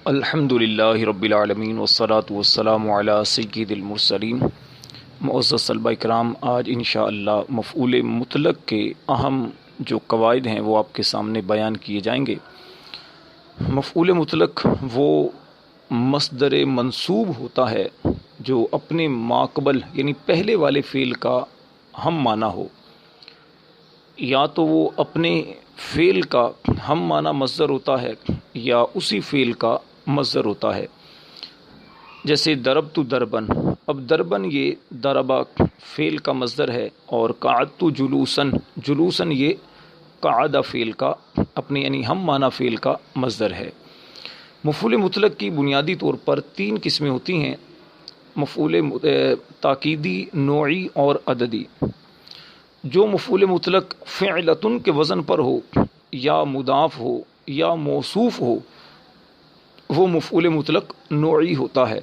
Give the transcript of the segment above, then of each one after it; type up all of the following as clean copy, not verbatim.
الحمد للہ رب العالمین والصلاة والسلام علی سید المرسلین۔ معزز طلبہ کرام، آج انشاءاللہ مفعول مطلق کے اہم جو قواعد ہیں وہ آپ کے سامنے بیان کیے جائیں گے۔ مفعول مطلق وہ مصدر منصوب ہوتا ہے جو اپنے ماقبل یعنی پہلے والے فعل کا ہم معنی ہو، یا تو وہ اپنے فعل کا ہم معنی مصدر ہوتا ہے یا اسی فعل کا مصدر ہوتا ہے۔ جیسے ضربت دربن، اب دربن یہ ضربہ فعل کا مصدر ہے، اور قعدت جلوسن، جلوسن یہ قعد فعل کا اپنے یعنی ہم معنی فعل کا مصدر ہے۔ مفعول مطلق کی بنیادی طور پر تین قسمیں ہوتی ہیں: مفعول تاکیدی، نوعی اور عددی۔ جو مفعول مطلق فعلتن کے وزن پر ہو یا مضاف ہو یا موصوف ہو وہ مفعول مطلق نوعی ہوتا ہے،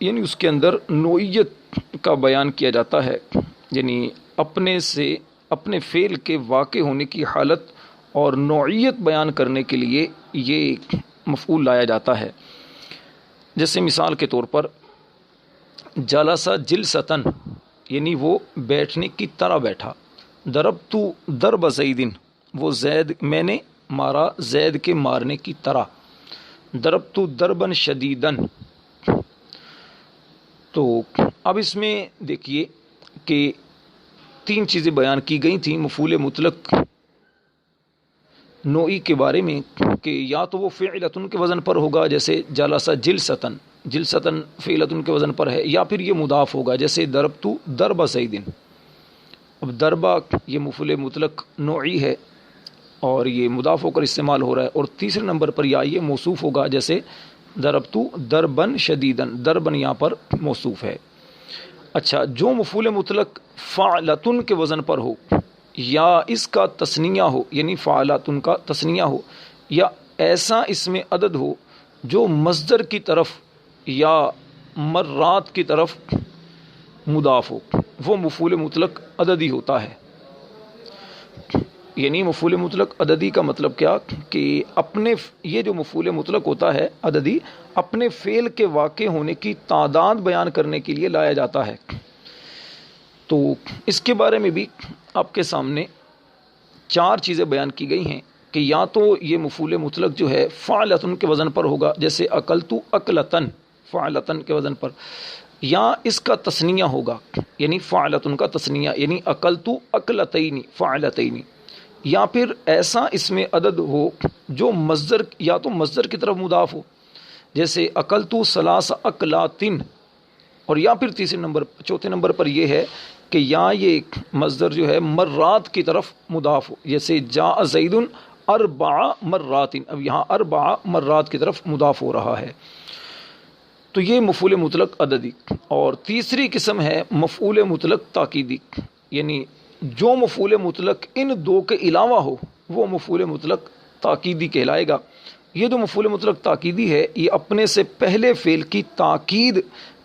یعنی اس کے اندر نوعیت کا بیان کیا جاتا ہے، یعنی اپنے سے اپنے فعل کے واقع ہونے کی حالت اور نوعیت بیان کرنے کے لیے یہ مفعول لایا جاتا ہے۔ جیسے مثال کے طور پر جلسہ جلستن، یعنی وہ بیٹھنے کی طرح بیٹھا۔ ضربت ضرب زیدن، وہ زید میں نے مارا زید کے مارنے کی طرح۔ ضربت ضربا شدیدن۔ تو اب اس میں دیکھیے کہ تین چیزیں بیان کی گئی تھیں مفعول مطلق نوعی کے بارے میں، کہ یا تو وہ فعلتن کے وزن پر ہوگا جیسے جلسہ جلستن، جلستن فعلتن کے وزن پر ہے، یا پھر یہ مضاف ہوگا جیسے ضربت ضرب زیدن۔ اب ضربہ یہ مفعول مطلق نوعی ہے اور یہ مضاف ہو کر استعمال ہو رہا ہے، اور تیسرے نمبر پر یا یہ موصوف ہوگا جیسے ضربت ضربن شدیدن، ضربن یہاں پر موصوف ہے۔ اچھا، جو مفعول مطلق فعلتن کے وزن پر ہو یا اس کا تثنیہ ہو، یعنی فعلتن کا تثنیہ ہو، یا ایسا اس میں عدد ہو جو مصدر کی طرف یا مرات کی طرف مضاف ہو، وہ مفعول مطلق عددی ہوتا ہے۔ یعنی مفعول مطلق عددی کا مطلب کیا کہ اپنے یہ جو مفعول مطلق ہوتا ہے عددی، اپنے فعل کے واقع ہونے کی تعداد بیان کرنے کے لیے لایا جاتا ہے۔ تو اس کے بارے میں بھی آپ کے سامنے چار چیزیں بیان کی گئی ہیں کہ یا تو یہ مفعول مطلق جو ہے فعلتن کے وزن پر ہوگا جیسے اکلت اکلتن، فعلتن کے وزن پر، یا اس کا تثنیہ ہوگا یعنی فعلتن کا تثنیہ یعنی اکلت اکلتین فعلتین، یا پھر ایسا اس میں عدد ہو جو مصدر یا تو مصدر کی طرف مضاف ہو جیسے اکلت ثلاث اکلاتن، اور یا پھر چوتھے نمبر پر یہ ہے کہ یا یہ مصدر جو ہے مرات کی طرف مضاف ہو جیسے جاء زید اربع مرات، اب یہاں اربع مرات کی طرف مضاف ہو رہا ہے۔ تو یہ مفعول مطلق عددی۔ اور تیسری قسم ہے مفعول مطلق تاکیدی، یعنی جو مفعول مطلق ان دو کے علاوہ ہو وہ مفعول مطلق تاکیدی کہلائے گا۔ یہ جو مفعول مطلق تاکیدی ہے یہ اپنے سے پہلے فعل کی تاکید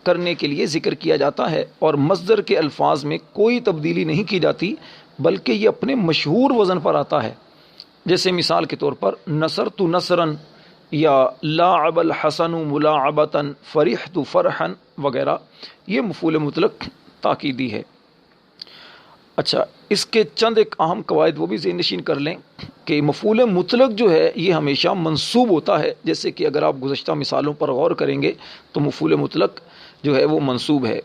کرنے کے لیے ذکر کیا جاتا ہے، اور مصدر کے الفاظ میں کوئی تبدیلی نہیں کی جاتی بلکہ یہ اپنے مشہور وزن پر آتا ہے۔ جیسے مثال کے طور پر نصرت نصرن یا لاعب الحسن ملاعبتن فرحت فرحن وغیرہ، یہ مفعول مطلق تاکیدی ہے۔ اچھا، اس کے چند ایک اہم قواعد وہ بھی ذہن نشین کر لیں کہ مفعول مطلق جو ہے یہ ہمیشہ منصوب ہوتا ہے، جیسے کہ اگر آپ گزشتہ مثالوں پر غور کریں گے تو مفعول مطلق جو ہے وہ منصوب ہے،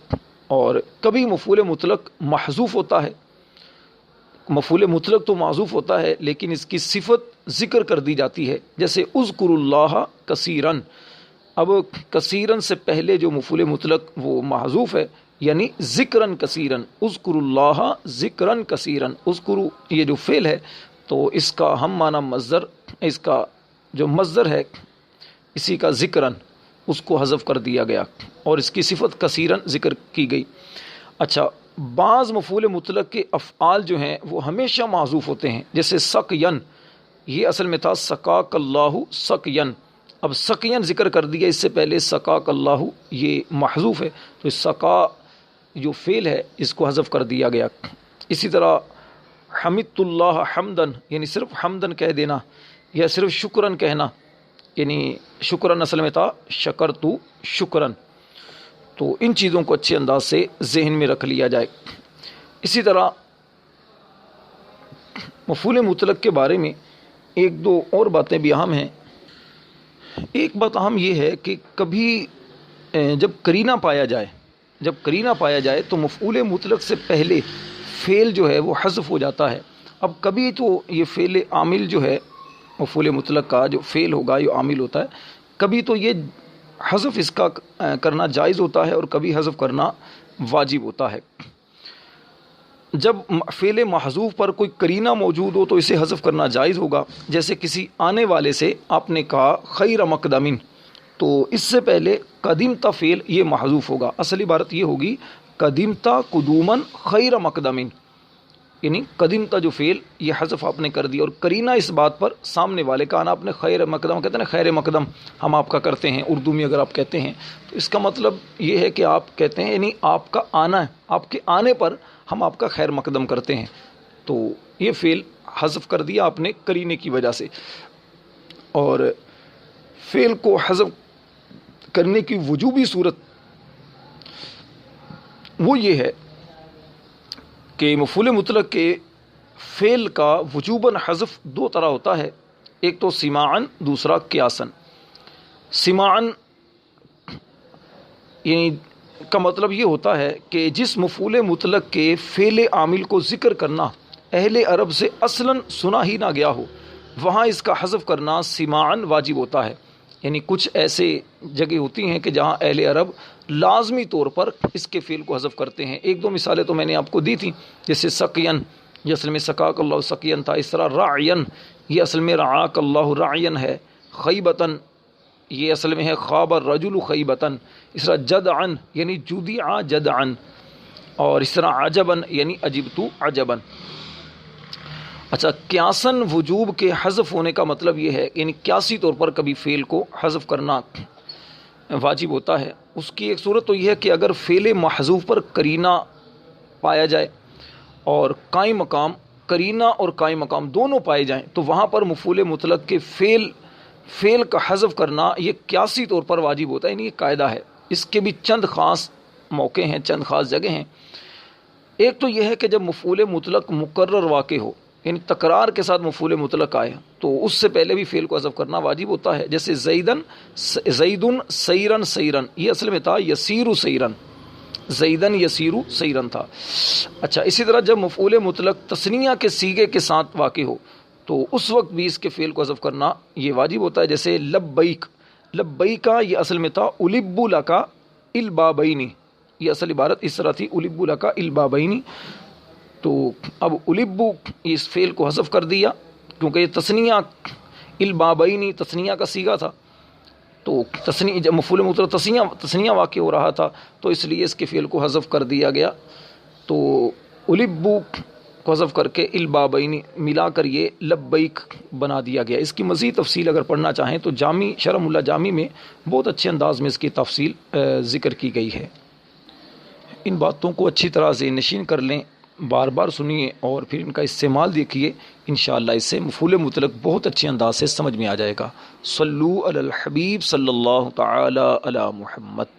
اور کبھی مفعول مطلق محذوف ہوتا ہے۔ مفعول مطلق تو معذوف ہوتا ہے لیکن اس کی صفت ذکر کر دی جاتی ہے، جیسے اذکر اللہ کثیرن۔ اب کثیرن سے پہلے جو مفعول مطلق وہ محذوف ہے، یعنی ذکرن کثیرن، اذکر اللہ ذکرن کثیرن۔ اذکر یہ جو فعل ہے تو اس کا ہم معنی مصدر، اس کا جو مصدر ہے اسی کا ذکرن، اس کو حذف کر دیا گیا اور اس کی صفت کثیرن ذکر کی گئی۔ اچھا، بعض مفعول مطلق کے افعال جو ہیں وہ ہمیشہ معذوف ہوتے ہیں، جیسے سقین، یہ اصل میں تھا سقاک اللہ سقین، اب سقین ذکر کر دیا، اس سے پہلے سقاک اللہ یہ محذوف ہے تو سقا جو فعل ہے اس کو حذف کر دیا گیا۔ اسی طرح حمدت اللہ حمدن، یعنی صرف حمدن کہہ دینا یا صرف شکرن کہنا، یعنی شکرن اصل میں تھا شکر تو شکرن. تو ان چیزوں کو اچھے انداز سے ذہن میں رکھ لیا جائے. اسی طرح مفعول مطلق کے بارے میں ایک دو اور باتیں بھی اہم ہیں. ایک بات اہم یہ ہے کہ کبھی جب قرینہ پایا جائے تو مفعول مطلق سے پہلے فعل جو ہے وہ حذف ہو جاتا ہے. اب کبھی تو یہ فعل عامل جو ہے مفعول مطلق کا جو فعل ہوگا یہ عامل ہوتا ہے، کبھی تو یہ حذف اس کا کرنا جائز ہوتا ہے اور کبھی حذف کرنا واجب ہوتا ہے. جب فعل محذوف پر کوئی قرینہ موجود ہو تو اسے حذف کرنا جائز ہوگا. جیسے کسی آنے والے سے آپ نے کہا خیر مقدمین، تو اس سے پہلے قدمتا فعل یہ محذوف ہوگا. اصل عبارت یہ ہوگی قدمتا قدومن خیر مقدمین، یعنی قدمتا جو فعل یہ حذف آپ نے کر دیا اور قرینہ اس بات پر سامنے والے کا آنا. آپ نے خیر مقدم کہتے ہیں نا، خیر مقدم ہم آپ کا کرتے ہیں اردو میں اگر آپ کہتے ہیں تو اس کا مطلب یہ ہے کہ آپ کہتے ہیں یعنی آپ کا آنا ہے، آپ کے آنے پر ہم آپ کا خیر مقدم کرتے ہیں. تو یہ فعل حذف کر دیا آپ نے قرینے کی وجہ سے. اور فعل کو حذف کرنے کی وجوبی صورت وہ یہ ہے کہ مفعول مطلق کے فعل کا وجوباً حذف دو طرح ہوتا ہے، ایک تو سماعن، دوسرا قیاسن. سماعن یعنی کا مطلب یہ ہوتا ہے کہ جس مفعول مطلق کے فعل عامل کو ذکر کرنا اہل عرب سے اصلاً سنا ہی نہ گیا ہو، وہاں اس کا حذف کرنا سماعن واجب ہوتا ہے. یعنی کچھ ایسے جگہ ہوتی ہیں کہ جہاں اہل عرب لازمی طور پر اس کے فعل کو حذف کرتے ہیں. ایک دو مثالیں تو میں نے آپ کو دی تھیں، جیسے سقین یہ اصل میں سقاک اللہ سقین تھا. اس طرح راعین یہ اصل میں رعاک اللہ راعین ہے. خیبتن یہ اصل میں ہے خواب الرجل خیبتن. اس طرح جدعن یعنی جدع جدعن. اور اس طرح عجبن یعنی عجبت عجبن. اچھا، قیاسن وجوب کے حذف ہونے کا مطلب یہ ہے یعنی قیاسی طور پر کبھی فعل کو حذف کرنا واجب ہوتا ہے. اس کی ایک صورت تو یہ ہے کہ اگر فعل محذوف پر قرینہ پایا جائے اور قائم مقام، قرینہ اور قائم مقام دونوں پائے جائیں تو وہاں پر مفعول مطلق کے فعل کا حذف کرنا یہ قیاسی طور پر واجب ہوتا ہے. یعنی یہ قاعدہ ہے. اس کے بھی چند خاص موقع ہیں، چند خاص جگہ ہیں. ایک تو یہ ہے کہ جب مفعول مطلق مقرر واقع ہو، یعنی تکرار کے ساتھ مفعول مطلق آئے تو اس سے پہلے بھی فعل کو حذف کرنا واجب ہوتا ہے. جیسے زیدن سیرن سیرن، یہ اصل میں تھا یسیر سیرن، زیدن یسیر سیرن تھا. اچھا، اسی طرح جب مفعول مطلق تثنیہ کے صیغے کے ساتھ واقع ہو تو اس وقت بھی اس کے فعل کو حذف کرنا یہ واجب ہوتا ہے. جیسے لبیک، لبیکا یہ اصل میں تھا الب لکا البابینی، یہ اصل عبارت اس طرح تھی الب لکا البابینی. تو اب البو اس فعل کو حذف کر دیا کیونکہ یہ تثنیہ البابینی تثنیہ کا صیغہ تھا. تو جب مفعول مطلق تثنیہ واقع ہو رہا تھا تو اس لیے اس کے فعل کو حذف کر دیا گیا. تو البو کو حذف کر کے البابینی ملا کر یہ لبیک بنا دیا گیا. اس کی مزید تفصیل اگر پڑھنا چاہیں تو جامی شرح اللہ جامی میں بہت اچھے انداز میں اس کی تفصیل ذکر کی گئی ہے. ان باتوں کو اچھی طرح ذہن نشین کر لیں، بار بار سنیے اور پھر ان کا استعمال دیکھیے. انشاءاللہ اس سے مفعول مطلق بہت اچھے انداز سے سمجھ میں آ جائے گا. صلو علی الحبیب صلی اللہ تعالی علی محمد.